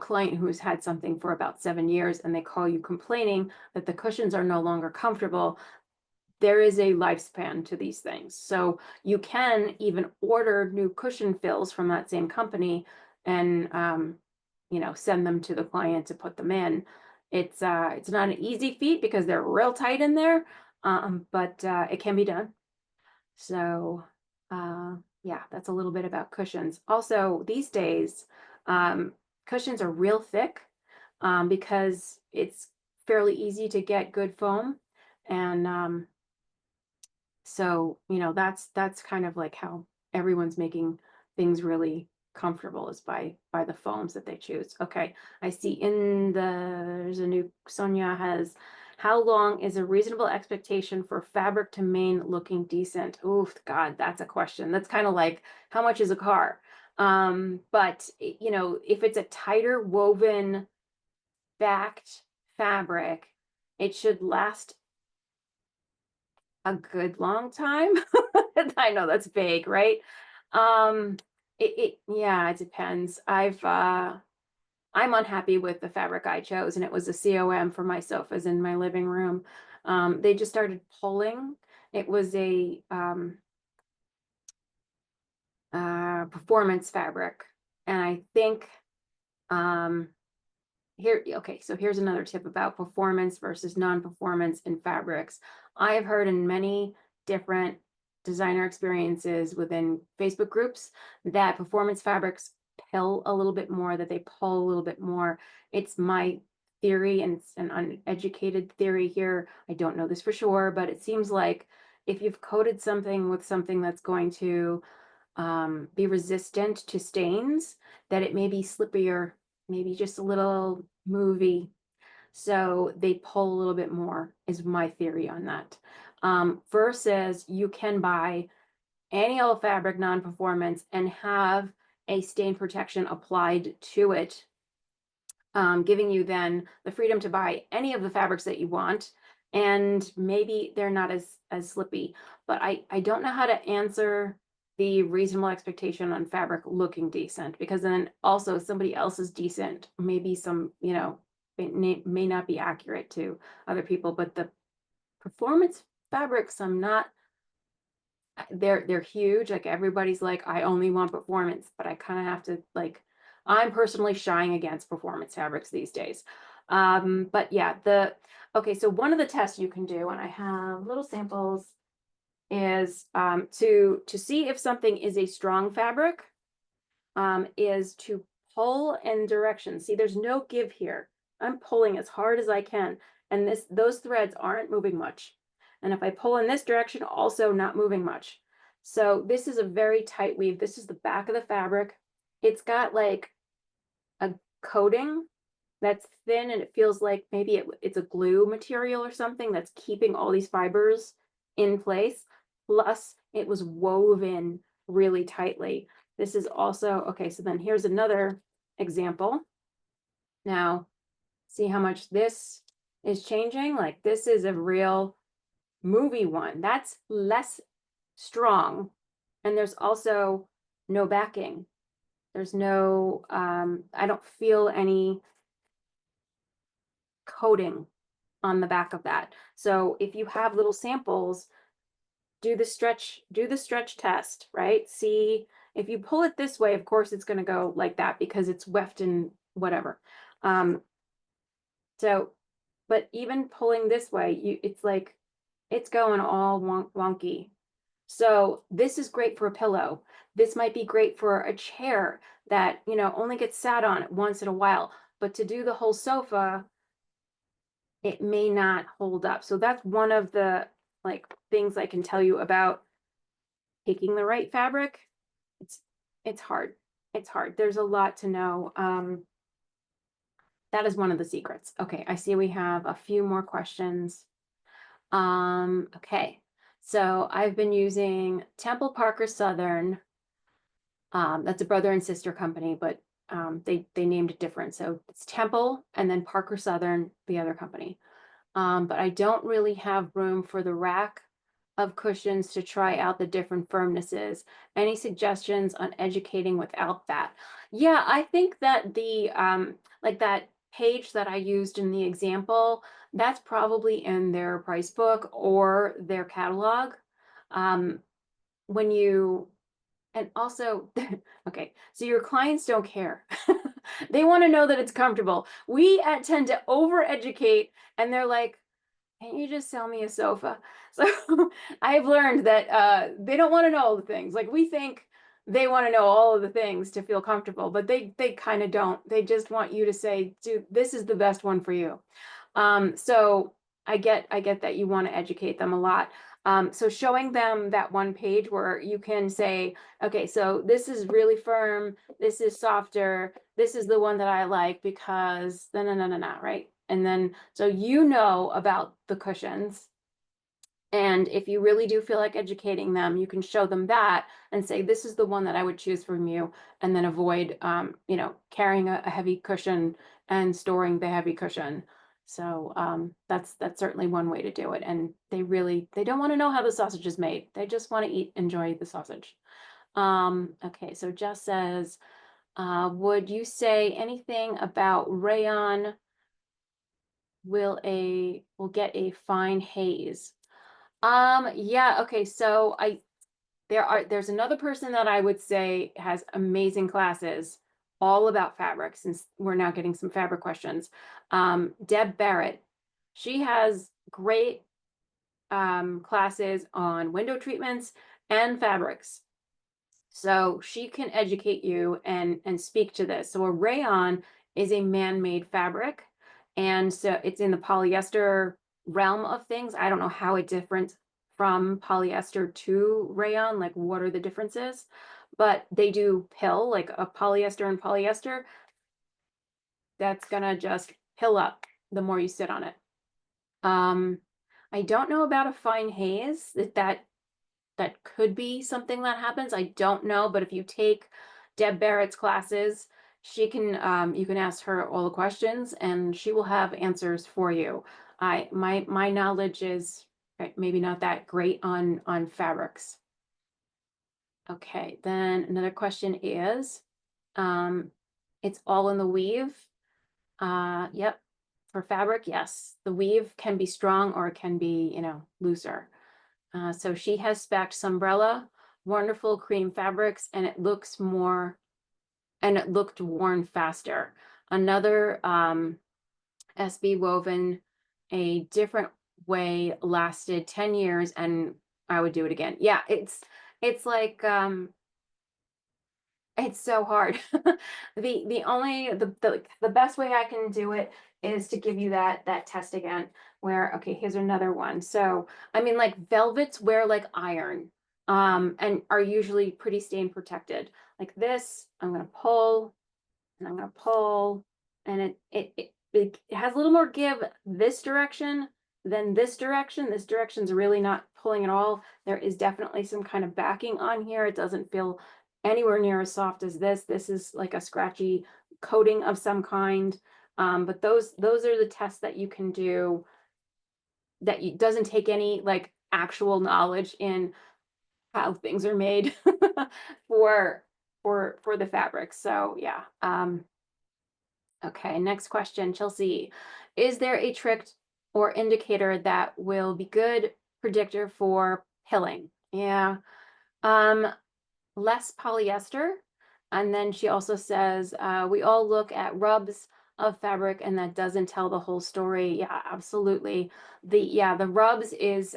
S1: client who's had something for about 7 years and they call you complaining that the cushions are no longer comfortable, there is a lifespan to these things. So you can even order new cushion fills from that same company and, send them to the client to put them in. It's not an easy feat because they're real tight in there, but it can be done. So yeah, that's a little bit about cushions. Also, these days, cushions are real thick because it's fairly easy to get good foam. And so, that's kind of like how everyone's making things really comfortable is by the foams that they choose. Okay, I see there's a new, Sonia has, how long is a reasonable expectation for fabric to remain looking decent? Oof, God, that's a question. That's kind of like, how much is a car? But if it's a tighter woven backed fabric, it should last a good long time. I know that's vague, right? Yeah, it depends. I'm unhappy with the fabric I chose, and it was a COM for my sofas in my living room. They just started pulling. It was a performance fabric, and I think um, okay, so here's another tip about performance versus non-performance in fabrics. I have heard in many different designer experiences within Facebook groups that performance fabrics pill a little bit more, that they pull a little bit more. It's my theory, and it's an uneducated theory here. I don't know this for sure, but it seems like if you've coated something with something that's going to be resistant to stains, that it may be slippier, maybe just a little movie. So they pull a little bit more, is my theory on that. Versus you can buy any old fabric non-performance and have a stain protection applied to it, giving you then the freedom to buy any of the fabrics that you want, and maybe they're not as slippy. But I don't know how to answer the reasonable expectation on fabric looking decent, because then also somebody else's decent, maybe some, it may not be accurate to other people. But the performance fabrics, I'm not, they're huge. Like everybody's like, I only want performance, but I kind of have to, like, I'm personally shying against performance fabrics these days. But yeah, okay, so one of the tests you can do, and I have little samples, is to see if something is a strong fabric, is to pull in direction. See, there's no give here. I'm pulling as hard as I can, and those threads aren't moving much. And if I pull in this direction, also not moving much. So this is a very tight weave. This is the back of the fabric. It's got like a coating that's thin, and it feels like maybe it's a glue material or something that's keeping all these fibers in place. Plus, it was woven really tightly. This is also, okay, so then here's another example. Now, see how much this is changing? Like this is a real movie one. That's less strong. And there's also no backing. There's no, I don't feel any coating on the back of that. So if you have little samples, do the stretch test, right? See, if you pull it this way, of course it's going to go like that because it's weft and whatever. So, but even pulling this way, it's like, it's going all wonky. So this is great for a pillow. This might be great for a chair that, only gets sat on once in a while. But to do the whole sofa, it may not hold up. So that's one of the things I can tell you about picking the right fabric. It's hard. It's hard. There's a lot to know. That is one of the secrets. Okay, I see we have a few more questions. Okay, so I've been using Temple Parker Southern. That's a brother and sister company, but they named it different. So it's Temple and then Parker Southern, the other company. But I don't really have room for the rack of cushions to try out the different firmnesses. Any suggestions on educating without that? Yeah, I think that the like that page that I used in the example, that's probably in their price book or their catalog. Um, when you and also, okay, so your clients don't care. They want to know that it's comfortable. We tend to over-educate, and they're like, can't you just sell me a sofa? So I've learned that they don't want to know all the things. Like we think they want to know all of the things to feel comfortable, but they kind of don't. They just want you to say, dude, this is the best one for you. So I get that you want to educate them a lot. So showing them that one page where you can say, okay, so this is really firm, this is softer, this is the one that I like because no, right? And then so about the cushions. And if you really do feel like educating them, you can show them that and say, this is the one that I would choose from you, and then avoid, carrying a heavy cushion and storing the heavy cushion. So that's certainly one way to do it. And they don't want to know how the sausage is made. They just want to enjoy the sausage. Okay, so Jess says, would you say anything about rayon will get a fine haze? Yeah, okay, so there's another person that I would say has amazing classes all about fabric, since we're now getting some fabric questions. Deb Barrett. She has great classes on window treatments and fabrics. So she can educate you and speak to this. So a rayon is a man-made fabric, and so it's in the polyester realm of things. I don't know how it different from polyester to rayon, like what are the differences? But they do pill, like a polyester and polyester, that's gonna just pill up the more you sit on it. Um, I don't know about a fine haze, that could be something that happens. I don't know, but if you take Deb Barrett's classes, she can you can ask her all the questions and she will have answers for you. My knowledge is maybe not that great on fabrics. Okay, then another question is, um, it's all in the weave. Yep. For fabric, yes. The weave can be strong or it can be, looser. So she has spec'd Sunbrella, wonderful cream fabrics, and it looked worn faster. Another SB woven a different way lasted 10 years and I would do it again. Yeah, it's like it's so hard. The only the best way I can do it is to give you that test again where okay, here's another one. So, I mean like velvets wear like iron and are usually pretty stain protected. Like this, I'm going to pull and I'm going to pull and it has a little more give this direction than this direction. This direction's really not pulling at all. There is definitely some kind of backing on here. It doesn't feel anywhere near as soft as this. This is like a scratchy coating of some kind. But those are the tests that you can do that doesn't take any like actual knowledge in how things are made for for the fabric. So yeah. Okay, next question, Chelsea. Is there a trick or indicator that will be good predictor for pilling? Yeah. Um, less polyester. And then she also says, we all look at rubs of fabric and that doesn't tell the whole story. Yeah, absolutely. The rubs is,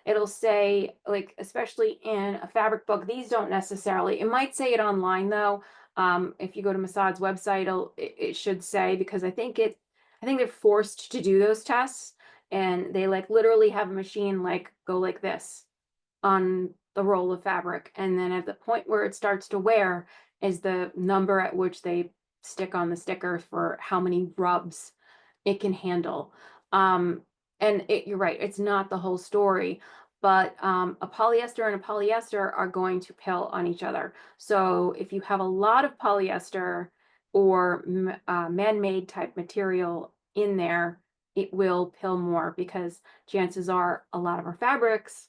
S1: it'll say like, especially in a fabric book, these don't necessarily, it might say it online though. If you go to Massad's website, it should say, because I think they're forced to do those tests and they like literally have a machine like go like this on the roll of fabric. And then at the point where it starts to wear is the number at which they stick on the sticker for how many rubs it can handle. Um, and you're right, it's not the whole story, but a polyester and a polyester are going to pill on each other. So if you have a lot of polyester or man-made type material in there, it will pill more because chances are a lot of our fabrics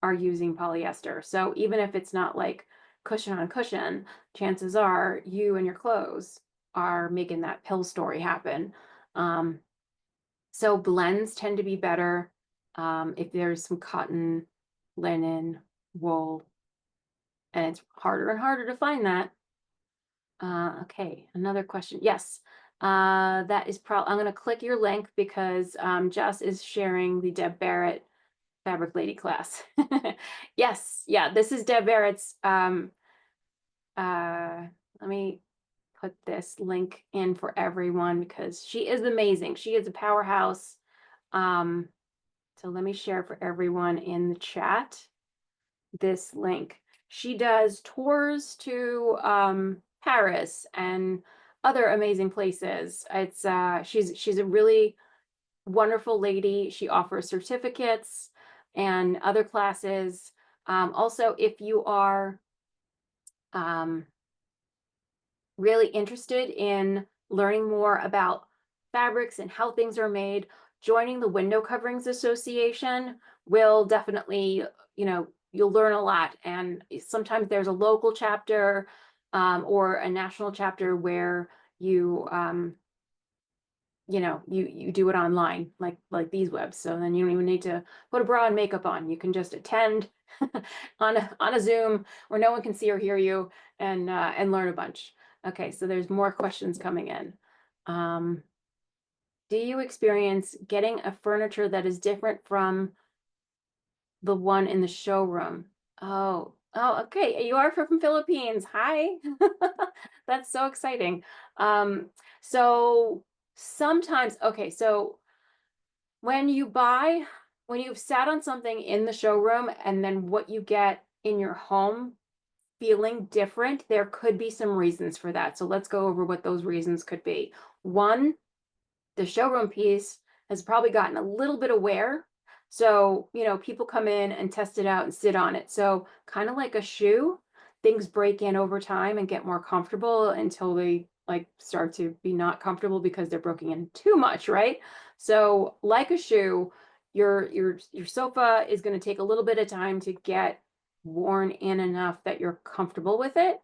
S1: are using polyester. So even if it's not like cushion on cushion, chances are you and your clothes are making that pill story happen. Um, so blends tend to be better if there's some cotton, linen, wool, and it's harder and harder to find that. Okay, another question. Yes, that is probably, I'm going to click your link because Jess is sharing the Deb Barrett Fabric Lady class. Yes, yeah, this is Deb Barrett's. Let me put this link in for everyone because she is amazing. She is a powerhouse. So let me share for everyone in the chat this link. She does tours to Paris and other amazing places. It's she's a really wonderful lady. She offers certificates and other classes. Also, if you are really interested in learning more about fabrics and how things are made, joining the Window Coverings Association will definitely, you'll learn a lot. And sometimes there's a local chapter, or a national chapter where you, you do it online, like these webs. So then you don't even need to put a bra and makeup on. You can just attend on a Zoom where no one can see or hear you, and learn a bunch. Okay, so there's more questions coming in. Do you experience getting a furniture that is different from the one in the showroom? Okay. You are from Philippines. Hi. That's so exciting. So sometimes, okay, so when you've sat on something in the showroom and then what you get in your home feeling different, there could be some reasons for that. So let's go over what those reasons could be. One, the showroom piece has probably gotten a little bit of wear. So, people come in and test it out and sit on it. So kind of like a shoe, things break in over time and get more comfortable until they like start to be not comfortable because they're breaking in too much, right? So like a shoe, your sofa is going to take a little bit of time to get worn in enough that you're comfortable with it.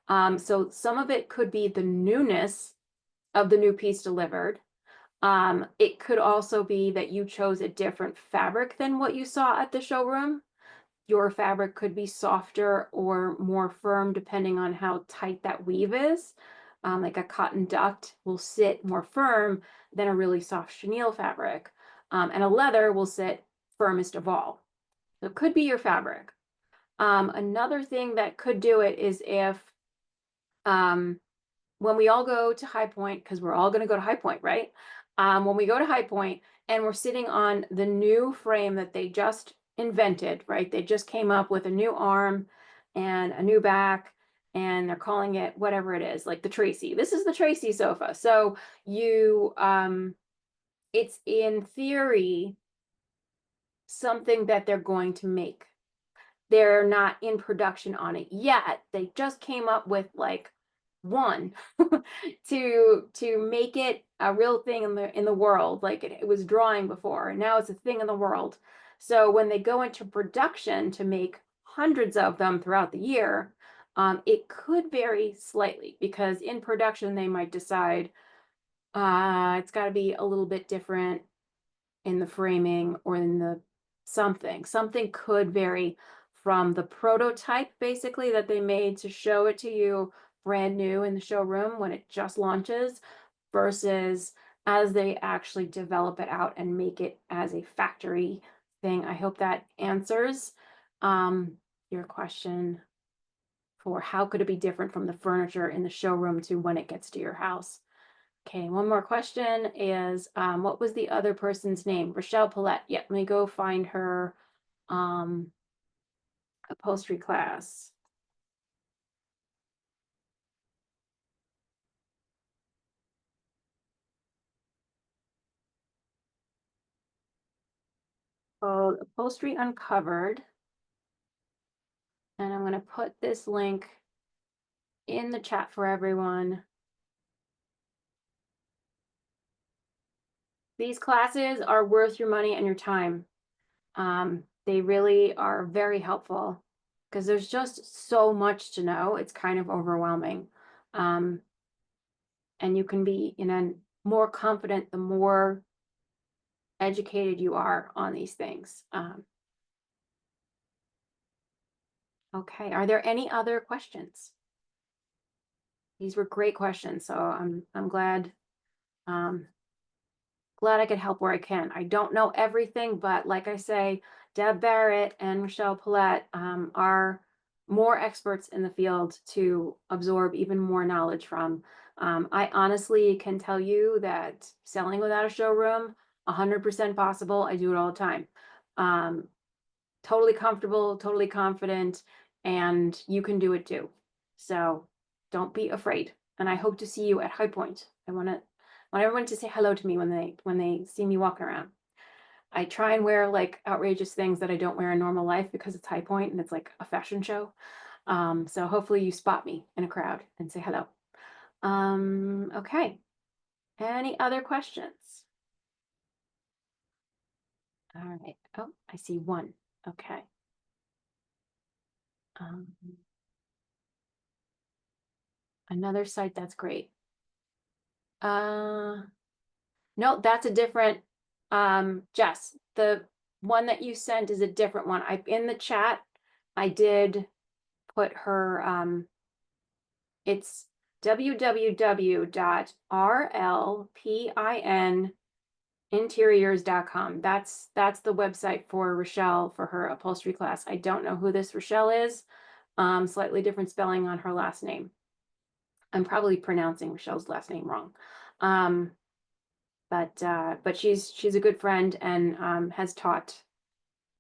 S1: So some of it could be the newness of the new piece delivered. It could also be that you chose a different fabric than what you saw at the showroom. Your fabric could be softer or more firm depending on how tight that weave is. Like a cotton duct will sit more firm than a really soft chenille fabric. And a leather will sit firmest of all. So it could be your fabric. Another thing that could do it is if when we all go to High Point, because we're all going to go to High Point, right? When we go to High Point and we're sitting on the new frame that they just invented, right? They just came up with a new arm and a new back, and they're calling it whatever it is, like the Tracy. This is the Tracy sofa. So it's in theory something that they're going to make. They're not in production on it yet. They just came up with like one to make it a real thing in the world. Like it was drawing before, and now it's a thing in the world. So when they go into production to make hundreds of them throughout the year, it could vary slightly because in production they might decide it's got to be a little bit different in the framing or in the something. Something could vary from the prototype basically that they made to show it to you brand new in the showroom when it just launches versus as they actually develop it out and make it as a factory thing. I hope that answers your question for how could it be different from the furniture in the showroom to when it gets to your house. Okay, one more question is, what was the other person's name? Rochelle Paulette. Yeah, let me go find her upholstery class. Called Upholstery Uncovered. And I'm going to put this link in the chat for everyone. These classes are worth your money and your time. They really are very helpful because there's just so much to know. It's kind of overwhelming. And you can be more confident the more educated you are on these things. Okay, are there any other questions? These were great questions, so I'm glad glad I could help where I can. I don't know everything, but like I say, Deb Barrett and Michelle Paulette are more experts in the field to absorb even more knowledge from. I honestly can tell you that selling without a showroom, 100% possible. I do it all the time. Totally comfortable, totally confident, and you can do it too. So don't be afraid. And I hope to see you at High Point. I want everyone to say hello to me when they see me walking around. I try and wear like outrageous things that I don't wear in normal life because it's High Point and it's like a fashion show. So hopefully you spot me in a crowd and say hello. Okay. Any other questions? All right. Oh, I see one. Okay. Um, another site that's great. No, that's a different, Jess, the one that you sent is a different one. In the chat, I did put her, it's www.rlpininteriors.com. That's the website for Rochelle for her upholstery class. I don't know who this Rochelle is. Slightly different spelling on her last name. I'm probably pronouncing Rochelle's last name wrong. But she's a good friend and has taught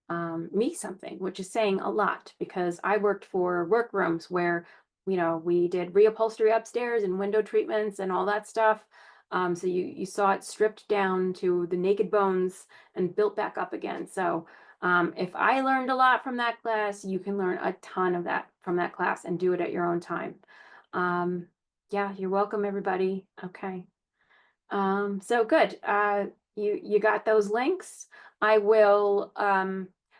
S1: me something, which is saying a lot because I worked for workrooms where, we did reupholstery upstairs and window treatments and all that stuff. So you saw it stripped down to the naked bones and built back up again. So if I learned a lot from that class, you can learn a ton of that from that class and do it at your own time. Yeah, you're welcome, everybody. Okay. So good. You got those links. I will,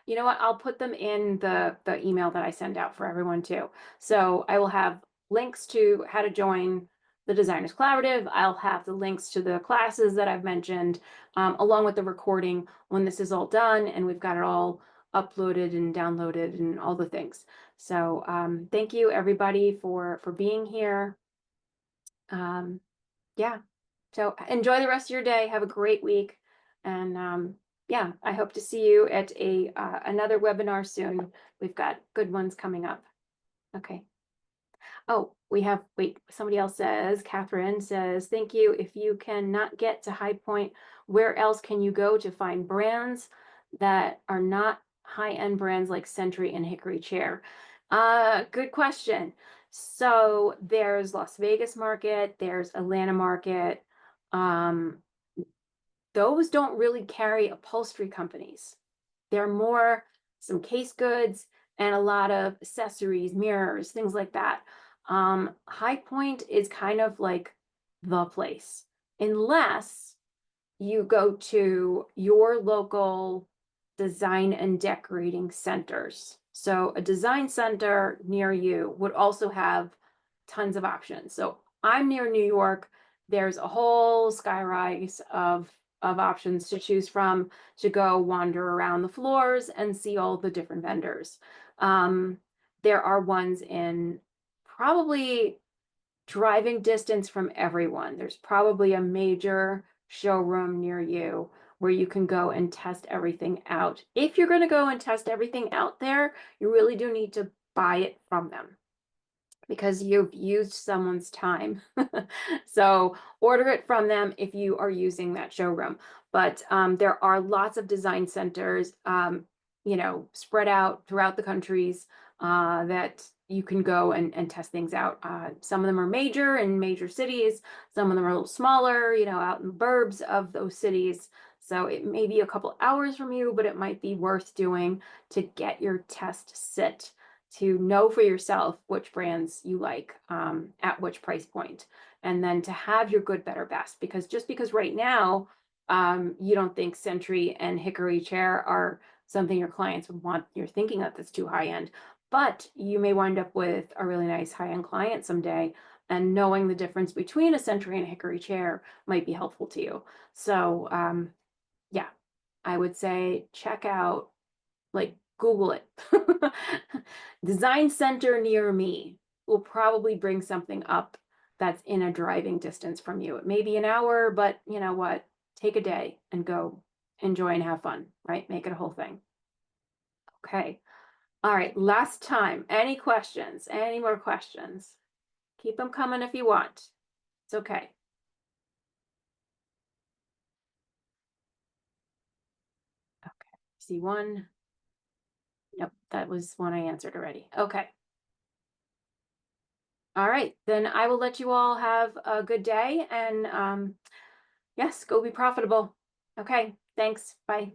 S1: you know what? I'll put them in the email that I send out for everyone too. So I will have links to how to join the Designers Collaborative. I'll have the links to the classes that I've mentioned, along with the recording when this is all done and we've got it all uploaded and downloaded and all the things. So thank you everybody for being here. Yeah. So enjoy the rest of your day. Have a great week. And yeah, I hope to see you at another webinar soon. We've got good ones coming up. Okay. Oh, wait, somebody else says, Catherine says, thank you. If you cannot get to High Point, where else can you go to find brands that are not high-end brands like Century and Hickory Chair? Good question. So there's Las Vegas Market, there's Atlanta Market. Those don't really carry upholstery companies. They're more some case goods and a lot of accessories, mirrors, things like that. High Point is kind of like the place, unless you go to your local design and decorating centers. So a design center near you would also have tons of options. So I'm near New York. There's a whole skyrise of options to choose from to go wander around the floors and see all the different vendors. There are ones in probably driving distance from everyone. There's probably a major showroom near you where you can go and test everything out. If you're going to go and test everything out there, you really do need to buy it from them because you've used someone's time. So order it from them if you are using that showroom. But there are lots of design centers, spread out throughout the countries that you can go and test things out. Some of them are major in major cities. Some of them are a little smaller, out in the burbs of those cities. So it may be a couple hours from you, but it might be worth doing to get your test sit, to know for yourself which brands you like at which price point, and then to have your good, better, best. Because just because right now you don't think Century and Hickory Chair are something your clients would want, you're thinking that that's too high end, but you may wind up with a really nice high-end client someday, and knowing the difference between a Century and a Hickory Chair might be helpful to you. So yeah, I would say check out, like, Google it. Design center near me will probably bring something up that's in a driving distance from you. It may be an hour, but you know what? Take a day and go enjoy and have fun, right? Make it a whole thing. Okay. All right. Last time. Any questions? Any more questions? Keep them coming if you want. It's okay. Okay. See one. Nope, that was one I answered already. Okay. All right, then I will let you all have a good day and yes, go be profitable. Okay, thanks. Bye.